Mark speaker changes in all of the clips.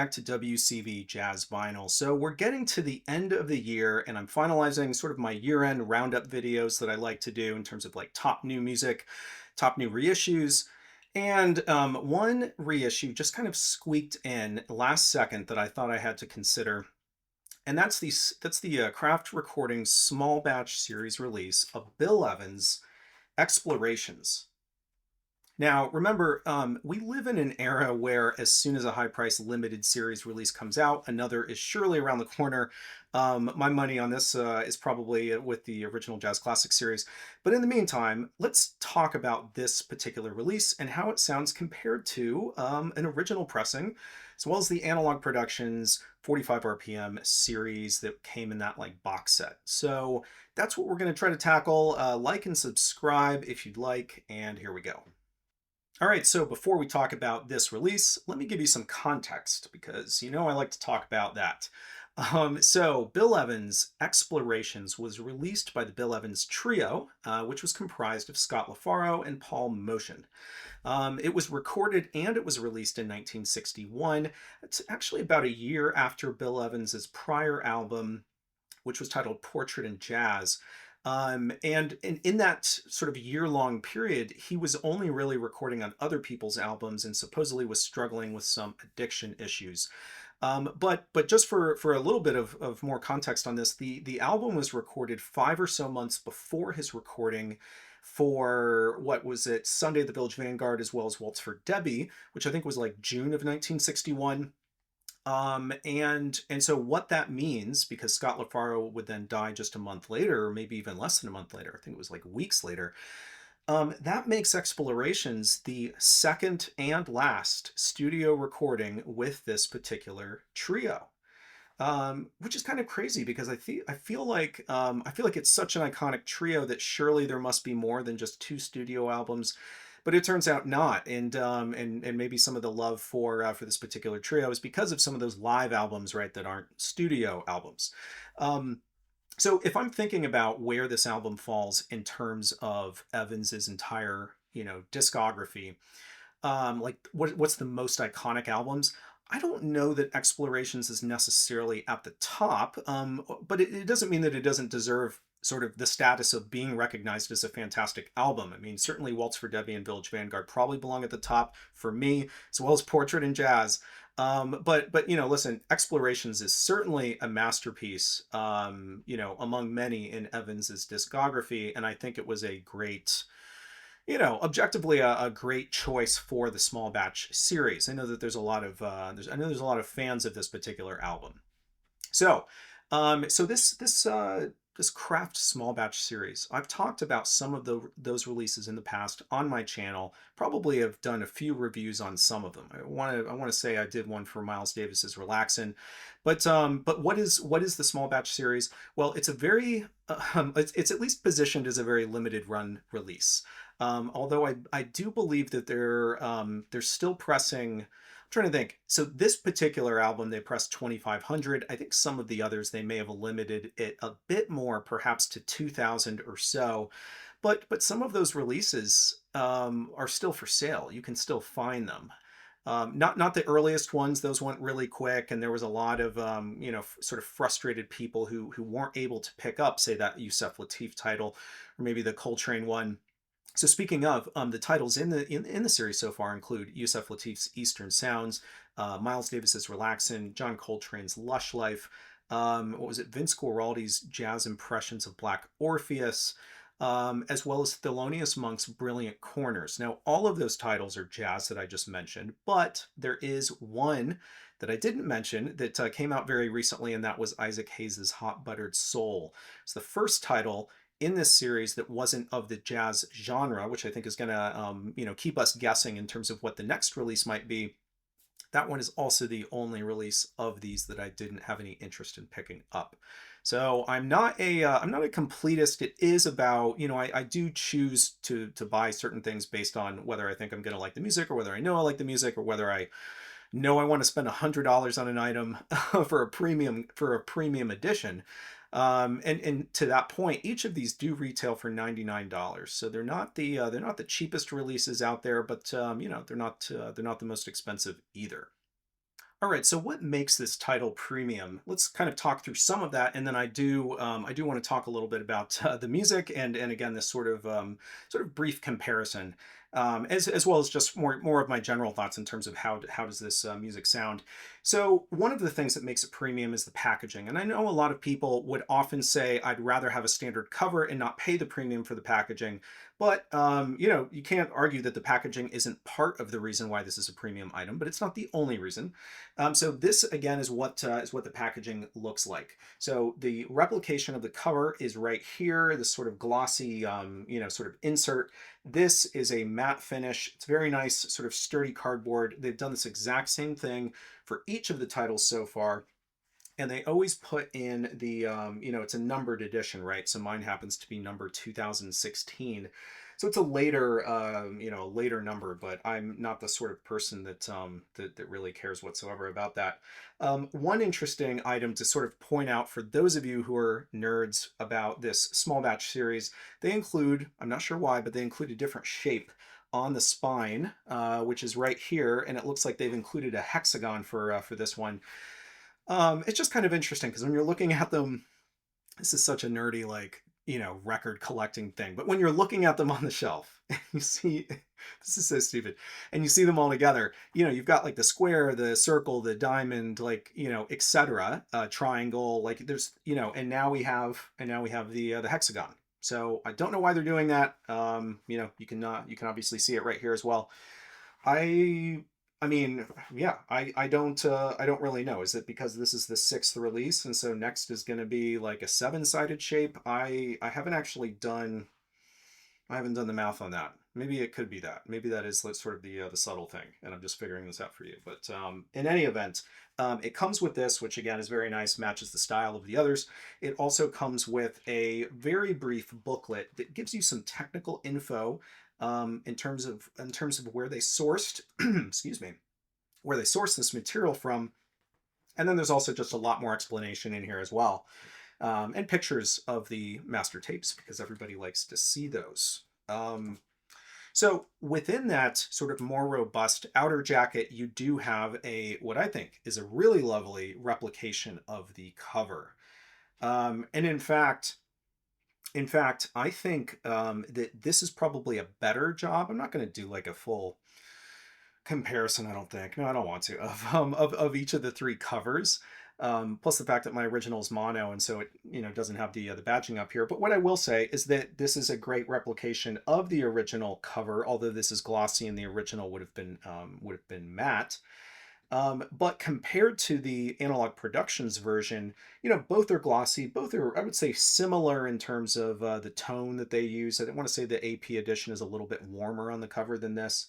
Speaker 1: back to WCV Jazz Vinyl. So we're getting to the end of the year and I'm finalizing sort of my year-end roundup videos that I like to do in terms of like top new music, top new reissues. And one reissue just kind of squeaked in last second that I thought I had to consider. And that's the Craft Recordings small batch series release of Bill Evans' Explorations. Now, remember, we live in an era where as soon as a high price limited series release comes out, another is surely around the corner. My money on this is probably with the original Jazz Classic series. But in the meantime, let's talk about this particular release and how it sounds compared to an original pressing, as well as the Analog Productions 45 RPM series that came in that like box set. So that's what we're going to try to tackle. Like and subscribe if you'd like, and here we go. All right, so before we talk about this release, let me give you some context because you know I like to talk about that. So Bill Evans' Explorations was released by the Bill Evans Trio, which was comprised of Scott LaFaro and Paul Motian. It was recorded and it was released in 1961. It's actually about a year after Bill Evans's prior album, which was titled Portrait in Jazz. And in that sort of year-long period, he was only really recording on other people's albums and supposedly was struggling with some addiction issues. But just for a little bit of more context on this, the album was recorded 5 or so months before his recording for what was it, Sunday at the Village Vanguard, as well as Waltz for Debbie, which I think was like June of 1961. And so what that means, because Scott LaFaro would then die just a month later, or maybe even less than a month later, I think it was like weeks later, that makes Explorations the second and last studio recording with this particular trio. Which is kind of crazy because I feel like it's such an iconic trio that surely there must be more than just two studio albums, but it turns out not. And maybe some of the love for this particular trio is because of some of those live albums, right, that aren't studio albums. Um, so if I'm thinking about where this album falls in terms of Evans's entire discography, like what's the most iconic albums? I don't know that Explorations is necessarily at the top, but it doesn't mean that it doesn't deserve sort of the status of being recognized as a fantastic album. I mean, certainly Waltz for Debbie and Village Vanguard probably belong at the top for me, as well as Portrait in Jazz. But listen, Explorations is certainly a masterpiece, among many in Evans's discography, and I think it was a great objectively a great choice for the small batch series. I know that there's a lot of there's a lot of fans of this particular album. So, this Craft small batch series, I've talked about some of those releases in the past on my channel. Probably have done a few reviews on some of them. I want to say I did one for Miles Davis's Relaxin', but what is the small batch series? Well, it's a very it's at least positioned as a very limited run release. Although I do believe that they're still pressing. I'm trying to think. So this particular album, they pressed 2,500. I think some of the others they may have limited it a bit more, perhaps to 2,000 or so. But some of those releases are still for sale. You can still find them. Not the earliest ones; those went really quick, and there was a lot of sort of frustrated people who weren't able to pick up, say, that Yusef Lateef title, or maybe the Coltrane one. So speaking of, the titles in the series so far include Yusef Lateef's Eastern Sounds, Miles Davis's Relaxin', John Coltrane's Lush Life, what was it, Vince Guaraldi's Jazz Impressions of Black Orpheus, as well as Thelonious Monk's Brilliant Corners. Now, all of those titles are jazz that I just mentioned, but there is one that I didn't mention that came out very recently, and that was Isaac Hayes' Hot Buttered Soul. It's the first title in this series that wasn't of the jazz genre, which I think is going to keep us guessing in terms of what the next release might be. That one is also the only release of these that I didn't have any interest in picking up. So I'm not a completist. It is about, I do choose to buy certain things based on whether I think I'm going to like the music, or whether I know I like the music, or whether I know I want to spend $100 on an item for a premium edition. And to that point, each of these do retail for $99. So they're not the cheapest releases out there, but they're not the most expensive either. All right, so what makes this title premium? Let's kind of talk through some of that, and then I do want to talk a little bit about the music and again this sort of brief comparison, as well as just more of my general thoughts in terms of how does this music sound. So one of the things that makes it premium is the packaging, and I know a lot of people would often say I'd rather have a standard cover and not pay the premium for the packaging, but you know, you can't argue that the packaging isn't part of the reason why this is a premium item, but it's not the only reason. So this again is what the packaging looks like. So the replication of the cover is right here, this sort of glossy, you know, sort of insert. This is a matte finish. It's very nice, sort of sturdy cardboard. They've done this exact same thing for each of the titles so far. And they always put in the, you know, it's a numbered edition, right? So mine happens to be number 2016. So it's a later, you know, later number, but I'm not the sort of person that really cares whatsoever about that. One interesting item to sort of point out for those of you who are nerds about this small batch series, they include, I'm not sure why, but they include a different shape on the spine, which is right here, and it looks like they've included a hexagon for this one. It's just kind of interesting because when you're looking at them, this is such a nerdy, like, you know, record collecting thing. But when you're looking at them on the shelf, and you see, this is so stupid, and you see them all together, you know, you've got like the square, the circle, the diamond, like, you know, etc., triangle, like there's, you know, and now we have the hexagon. So I don't know why they're doing that. You know, you can obviously see it right here as well. I I mean, yeah, I don't really know. Is it because this is the sixth release and so next is going to be like a seven-sided shape? I haven't actually done I haven't done the math on that. Maybe it could be that. Maybe that is like sort of the subtle thing, and I'm just figuring this out for you. But in any event, it comes with this, which again is very nice, matches the style of the others. It also comes with a very brief booklet that gives you some technical info in terms of where they sourced, excuse me, where they sourced this material from, and then there's also just a lot more explanation in here as well, and pictures of the master tapes because everybody likes to see those. So within that sort of more robust outer jacket, you do have a what I think is a really lovely replication of the cover. And in fact, I think that this is probably a better job. I'm not going to do like a full comparison, I don't think. No, I don't want to of each of the three covers. Plus the fact that my original is mono, and so it, you know, doesn't have the badging up here. But what I will say is that this is a great replication of the original cover, although this is glossy and the original would have been matte. But compared to the Analog Productions version, you know, both are glossy. Both are, I would say, similar in terms of the tone that they use. I want to say the AP edition is a little bit warmer on the cover than this.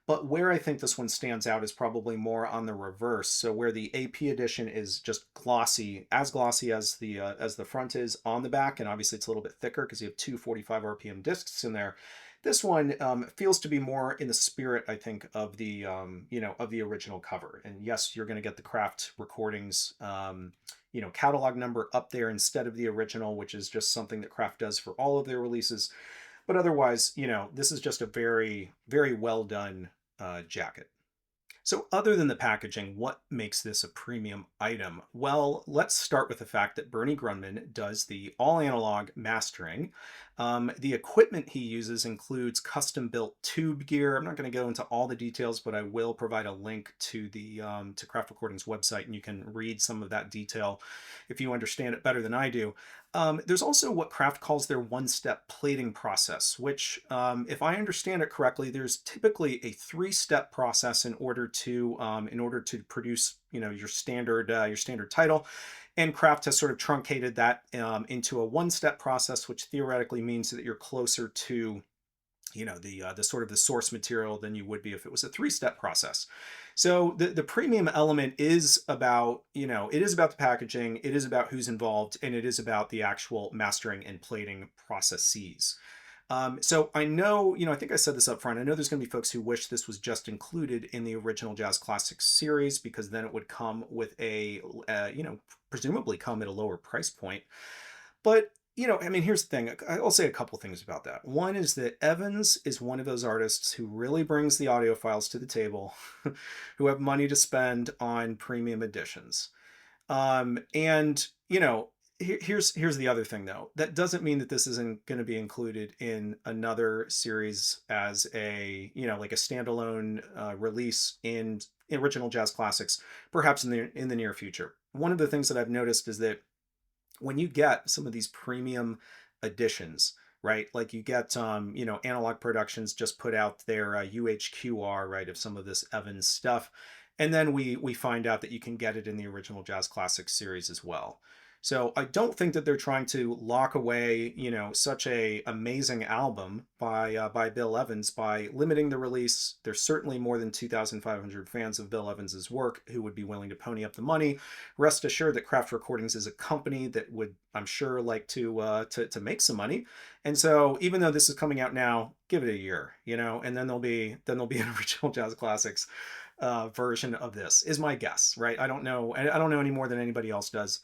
Speaker 1: But where I think this one stands out is probably more on the reverse. So where the AP edition is just glossy as the front is on the back, and obviously it's a little bit thicker because you have two 45 RPM discs in there. This one feels to be more in the spirit, I think, of the you know, of the original cover. And yes, you're going to get the Craft Recordings you know, catalog number up there instead of the original, which is just something that Craft does for all of their releases. But otherwise, you know, this is just a very well done jacket. So other than the packaging, what makes this a premium item? Well, let's start with the fact that Bernie Grundman does the all analog mastering. The equipment he uses includes custom built tube gear. I'm not going to go into all the details, but I will provide a link to the to Craft Recordings website, and you can read some of that detail if you understand it better than I do. There's also what Craft calls their one-step plating process, which, if I understand it correctly, there's typically a three-step process in order to produce, you know, your standard title. And Craft has sort of truncated that into a one-step process, which theoretically means that you're closer to, you know, the sort of the source material than you would be if it was a three-step process. So the premium element is about, you know, it is about the packaging, it is about who's involved, and it is about the actual mastering and plating processes. So I know, you know, I think I said this up front. I know there's going to be folks who wish this was just included in the original Jazz Classics series because then it would come with a, you know, presumably come at a lower price point. But I mean, here's the thing. I'll say a couple things about that. One is that Evans is one of those artists who really brings the audiophiles to the table, who have money to spend on premium editions. And here's the other thing though. That doesn't mean that this isn't going to be included in another series as a like a standalone release in original jazz classics, perhaps in the near future. One of the things that I've noticed is that when you get some of these premium editions, right? Like you get, Analog Productions just put out their UHQR, right, of some of this Evans stuff, and then we find out that you can get it in the original Jazz Classics series as well. So I don't think that they're trying to lock away, such a amazing album by Bill Evans by limiting the release. There's certainly more than 2,500 fans of Bill Evans's work who would be willing to pony up the money. Rest assured that Craft Recordings is a company that would, I'm sure, like to make some money. And so even though this is coming out now, give it a year, and then there'll be an original Jazz Classics version of this. Is my guess, right? I don't know. I don't know any more than anybody else does,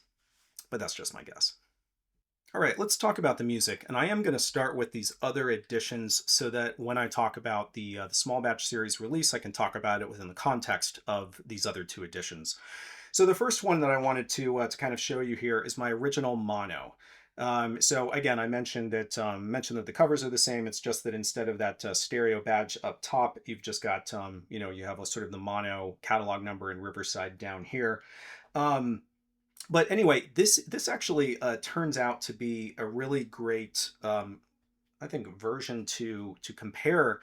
Speaker 1: but that's just my guess. All right, let's talk about the music. And I am going to start with these other editions so that when I talk about the small batch series release, I can talk about it within the context of these other two editions. So the first one that I wanted to kind of show you here is my original mono. So again, I mentioned that the covers are the same. It's just that instead of that stereo badge up top, you've just got you have a sort of the mono catalog number in Riverside down here. Um, but anyway, this actually turns out to be a really great, I think, version to compare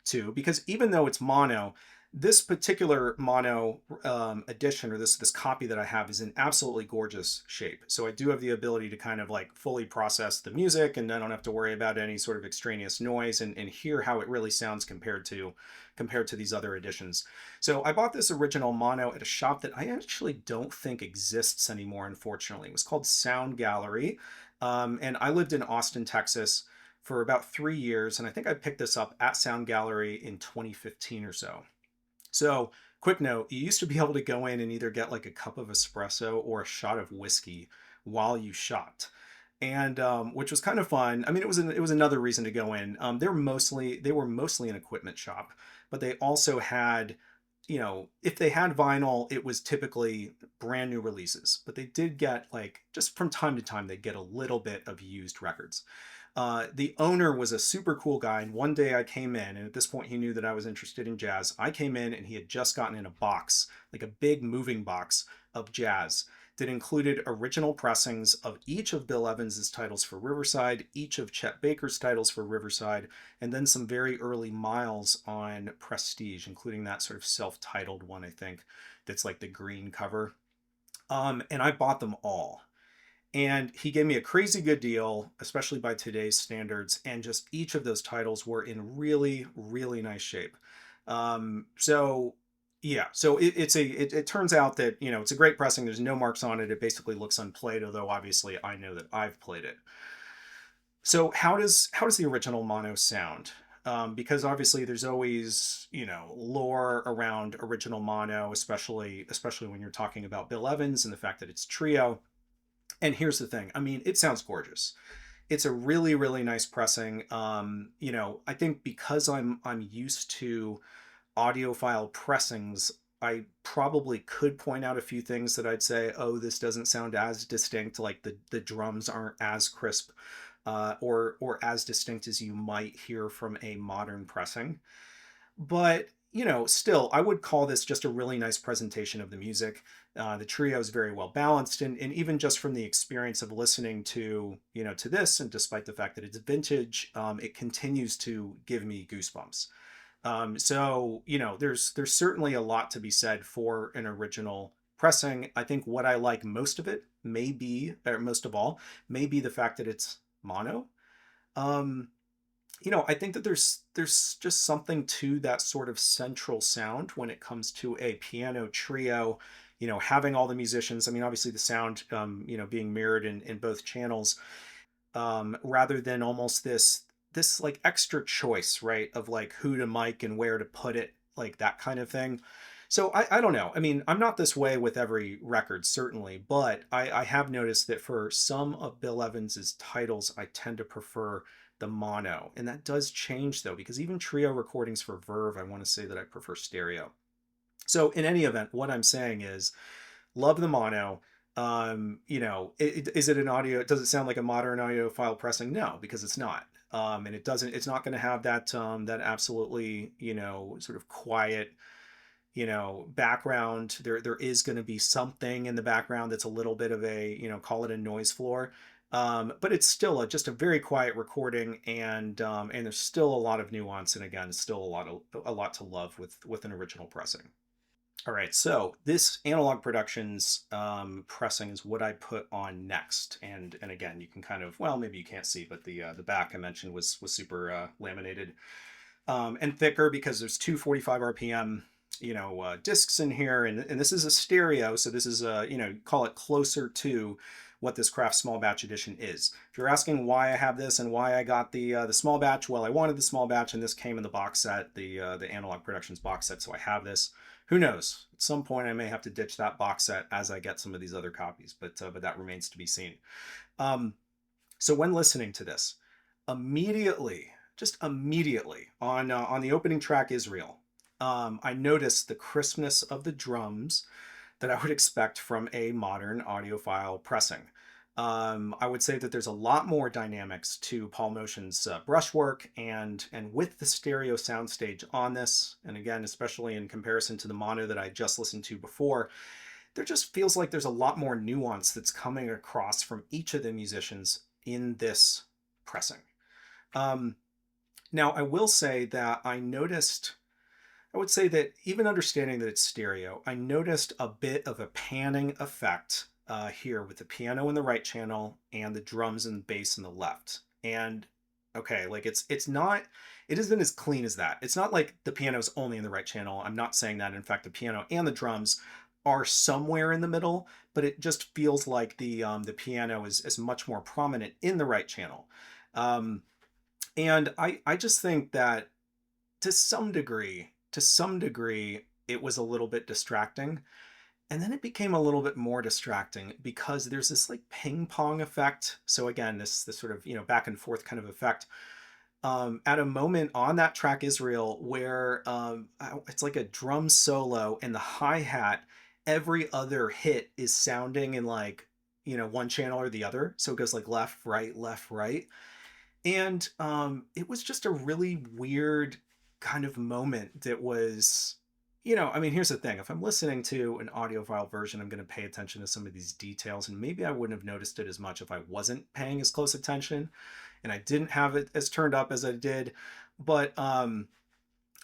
Speaker 1: to, because even though it's mono, this particular mono edition, or this copy that I have, is in absolutely gorgeous shape. So I do have the ability to kind of like fully process the music, and I don't have to worry about any sort of extraneous noise, and hear how it really sounds compared to these other editions. So I bought this original mono at a shop that I actually don't think exists anymore, unfortunately. It was called Sound Gallery, and I lived in Austin, Texas for about 3 years, and I think I picked this up at Sound Gallery in 2015 or so. So, quick note, you used to be able to go in and either get like a cup of espresso or a shot of whiskey while you shot. And which was kind of fun. I mean, it was another reason to go in. They were mostly an equipment shop, but they also had, if they had vinyl, it was typically brand new releases. But they did get, like, just from time to time, they'd get a little bit of used records. The owner was a super cool guy, and one day I came in, and at this point he knew that I was interested in jazz. I came in and he had just gotten in a box, like a big moving box of jazz that included original pressings of each of Bill Evans's titles for Riverside, each of Chet Baker's titles for Riverside, and then some very early Miles on Prestige, including that sort of self-titled one, I think, that's like the green cover. And I bought them all. And he gave me a crazy good deal, especially by today's standards. And just each of those titles were in really, really nice shape. So yeah, so it turns out that it's a great pressing. There's no marks on it. It basically looks unplayed, although obviously I know that I've played it. So how does the original mono sound? Because obviously there's always lore around original mono, especially when you're talking about Bill Evans and the fact that it's trio. And here's the thing. I mean, it sounds gorgeous. It's a really, really nice pressing. I think because I'm used to audiophile pressings, I probably could point out a few things that I'd say, oh, this doesn't sound as distinct, like the drums aren't as crisp, or as distinct as you might hear from a modern pressing. But still, I would call this just a really nice presentation of the music. The trio is very well balanced, and even just from the experience of listening to this, and despite the fact that it's vintage, it continues to give me goosebumps. So there's certainly a lot to be said for an original pressing. I think what I like most of it may be, or most of all, may be the fact that it's mono. Um, I think that there's just something to that sort of central sound when it comes to a piano trio, having all the musicians. I mean, obviously the sound, being mirrored in both channels, rather than almost this like extra choice, right, of like who to mic and where to put it, like that kind of thing. So I don't know. I mean, I'm not this way with every record, certainly, but I have noticed that for some of Bill Evans's titles, I tend to prefer the mono. And that does change though, because even trio recordings for Verve, I want to say that I prefer stereo. So in any event, what I'm saying is love the mono. Is it an audio? Does it sound like a modern audiophile pressing? No, because it's not. And it doesn't. It's not going to have that absolutely sort of quiet background. There is going to be something in the background that's a little bit of a call it a noise floor. But it's still just a very quiet recording, and there's still a lot of nuance, and again, still a lot to love with an original pressing. All right, so this Analog Productions pressing is what I put on next, and again, you can kind of, well, maybe you can't see, but the back I mentioned was super laminated and thicker because there's two 45 RPM discs in here, and this is a stereo, so this is call it closer to what this Craft Small Batch Edition is. If you're asking why I have this and why I got the small batch, well, I wanted the small batch, and this came in the box set, the Analog Productions box set, so I have this. Who knows? At some point, I may have to ditch that box set as I get some of these other copies, but that remains to be seen. So when listening to this, just immediately on the opening track Israel, I noticed the crispness of the drums that I would expect from a modern audiophile pressing. I would say that there's a lot more dynamics to Paul Motion's brushwork, and with the stereo soundstage on this, and again, especially in comparison to the mono that I just listened to before, there just feels like there's a lot more nuance that's coming across from each of the musicians in this pressing. Now, I will say that I would say that even understanding that it's stereo, I noticed a bit of a panning effect here with the piano in the right channel and the drums and bass in the left. And okay, like it isn't as clean as that. It's not like the piano's only in the right channel. I'm not saying that. In fact, the piano and the drums are somewhere in the middle, but it just feels like the piano is much more prominent in the right channel. Um, and I just think that to some degree, it was a little bit distracting. And then it became a little bit more distracting because there's this like ping pong effect. So again, this sort of, back and forth kind of effect. At a moment on that track Israel where it's like a drum solo and the hi-hat, every other hit is sounding in like, one channel or the other. So it goes like left, right, left, right. And it was just a really weird kind of moment that was, I mean, here's the thing. If I'm listening to an audiophile version, I'm going to pay attention to some of these details. And maybe I wouldn't have noticed it as much if I wasn't paying as close attention and I didn't have it as turned up as I did. But,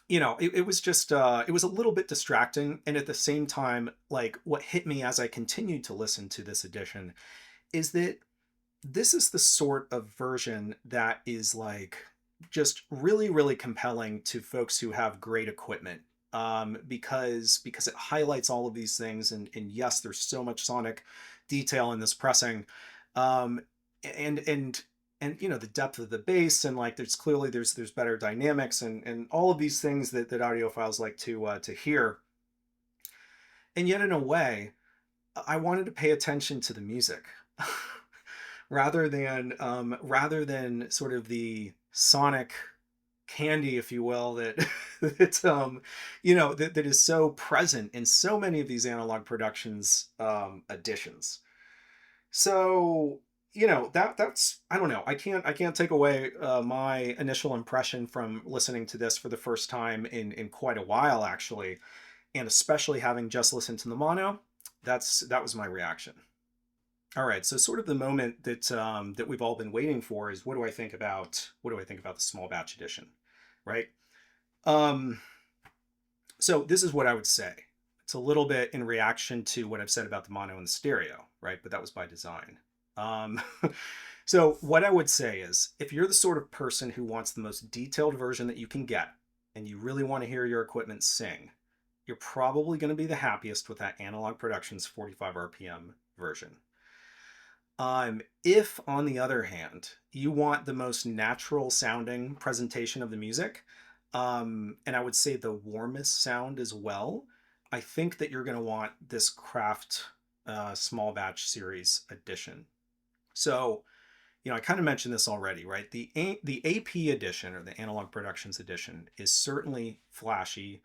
Speaker 1: it was just, it was a little bit distracting. And at the same time, like what hit me as I continued to listen to this edition is that this is the sort of version that is like just really, really compelling to folks who have great equipment, because it highlights all of these things, and yes, there's so much sonic detail in this pressing, um, and the depth of the bass, and like there's better dynamics, and all of these things that audiophiles like to hear, and yet in a way I wanted to pay attention to the music rather than sort of the sonic candy, if you will, that that is so present in so many of these Analog Productions editions. So that's, I don't know, I can't take away my initial impression from listening to this for the first time in quite a while, actually, and especially having just listened to the mono. That was my reaction. All right, so sort of the moment that we've all been waiting for is what do I think about the small batch edition, right? Um, so this is what I would say. It's a little bit in reaction to what I've said about the mono and the stereo, right? But that was by design. Um, so what I would say is, if you're the sort of person who wants the most detailed version that you can get, and you really want to hear your equipment sing, you're probably going to be the happiest with that Analog Productions 45 RPM version. If, on the other hand, you want the most natural sounding presentation of the music, and I would say the warmest sound as well, I think that you're going to want this Craft small batch series edition. So, I kind of mentioned this already, right? The AP edition, or the Analog Productions edition, is certainly flashy.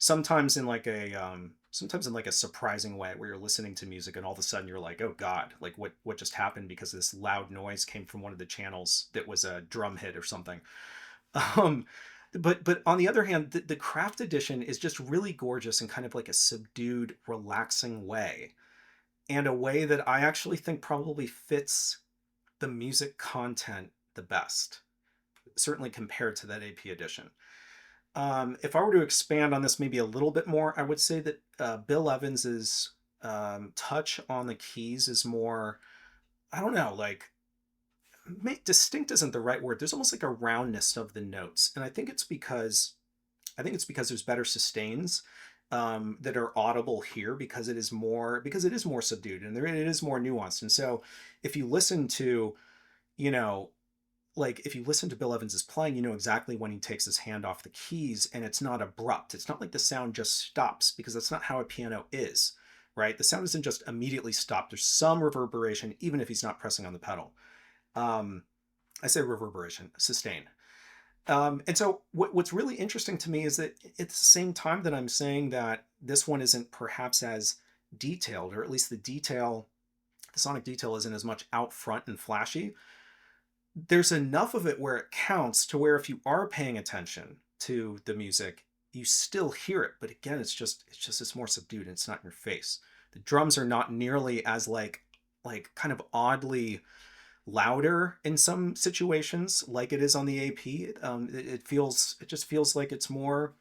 Speaker 1: Sometimes in like a surprising way, where you're listening to music and all of a sudden you're like, oh God, like what just happened, because this loud noise came from one of the channels that was a drum hit or something. Um, but on the other hand, the Craft edition is just really gorgeous in kind of like a subdued, relaxing way, and a way that I actually think probably fits the music content the best, certainly compared to that AP edition. If I were to expand on this maybe a little bit more, I would say that Bill Evans's touch on the keys is more, I don't know, like distinct isn't the right word. There's almost like a roundness of the notes, and I think it's because there's better sustains that are audible here, because it is more subdued, and it is more nuanced. And so if you listen to, you know, like if you listen to Bill Evans's playing, you know exactly when he takes his hand off the keys, and it's not abrupt. It's not like the sound just stops, because that's not how a piano is, right? The sound doesn't just immediately stop. There's some reverberation, even if he's not pressing on the pedal. Um, I say reverberation, sustain. And so what's really interesting to me is that at the same time that I'm saying that this one isn't perhaps as detailed, or at least the sonic detail isn't as much out front and flashy, there's enough of it where it counts, to where if you are paying attention to the music, you still hear it. But again, it's more subdued, and it's not in your face. The drums are not nearly as like kind of oddly louder in some situations, like it is on the AP. It just feels like it's more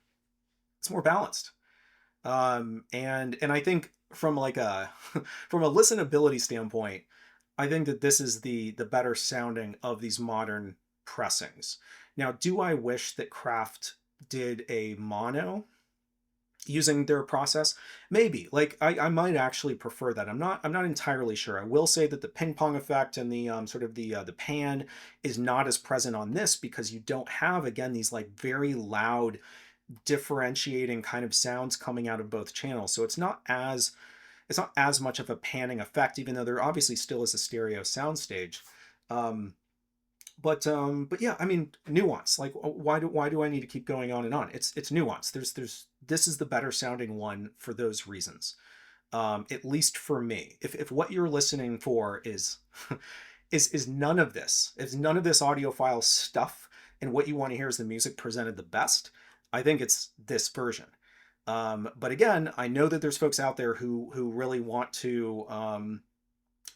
Speaker 1: balanced. And I think from like a from a listenability standpoint, I think that this is the better sounding of these modern pressings. Now, do I wish that Craft did a mono using their process? Maybe. Like I might actually prefer that. I'm not entirely sure. I will say that the ping pong effect and the sort of the pan is not as present on this, because you don't have, again, these like very loud differentiating kind of sounds coming out of both channels. So it's not as much of a panning effect, even though there obviously still is a stereo soundstage. Um, but yeah, I mean, nuance. Like, why do I need to keep going on and on? It's nuance. This is the better sounding one for those reasons. At least for me. If what you're listening for is is none of this, is none of this audiophile stuff, and what you want to hear is the music presented the best, I think it's this version. But again, I know that there's folks out there who really want to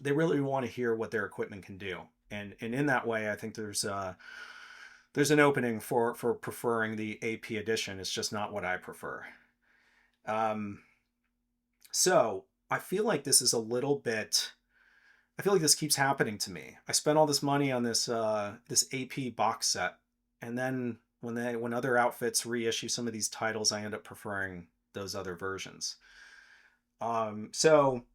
Speaker 1: they really want to hear what their equipment can do, and in that way, I think there's an opening for preferring the AP edition. It's just not what I prefer. Um, so I feel like this is a little bit. I feel like this keeps happening to me. I spent all this money on this AP box set, and then when other outfits reissue some of these titles, I end up preferring those other versions. So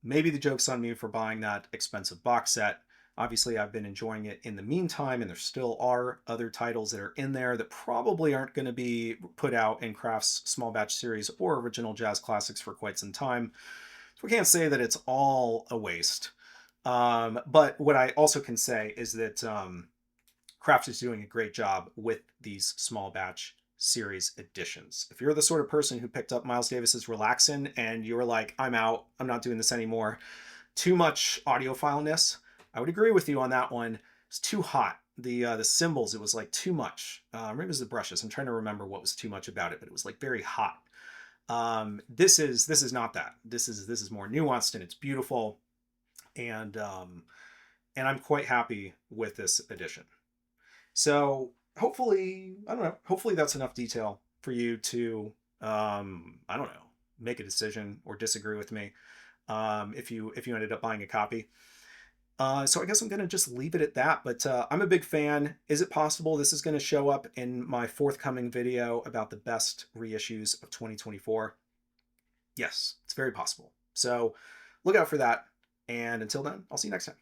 Speaker 1: maybe the joke's on me for buying that expensive box set. Obviously, I've been enjoying it in the meantime, and there still are other titles that are in there that probably aren't going to be put out in Craft's small batch series or original jazz classics for quite some time. So we can't say that it's all a waste. But what I also can say is that Craft is doing a great job with these small batch series editions. If you're the sort of person who picked up Miles Davis's Relaxin' and you were like, I'm out, I'm not doing this anymore, too much audiophileness, I would agree with you on that one. It's too hot. The cymbals, it was like too much. Maybe it was the brushes. I'm trying to remember what was too much about it, but it was like very hot. This is not that. This is more nuanced, and it's beautiful, and I'm quite happy with this edition. So hopefully, I don't know, hopefully that's enough detail for you to, I don't know, make a decision or disagree with me, if you ended up buying a copy. So I guess I'm going to just leave it at that, but I'm a big fan. Is it possible this is going to show up in my forthcoming video about the best reissues of 2024? Yes, it's very possible. So look out for that. And until then, I'll see you next time.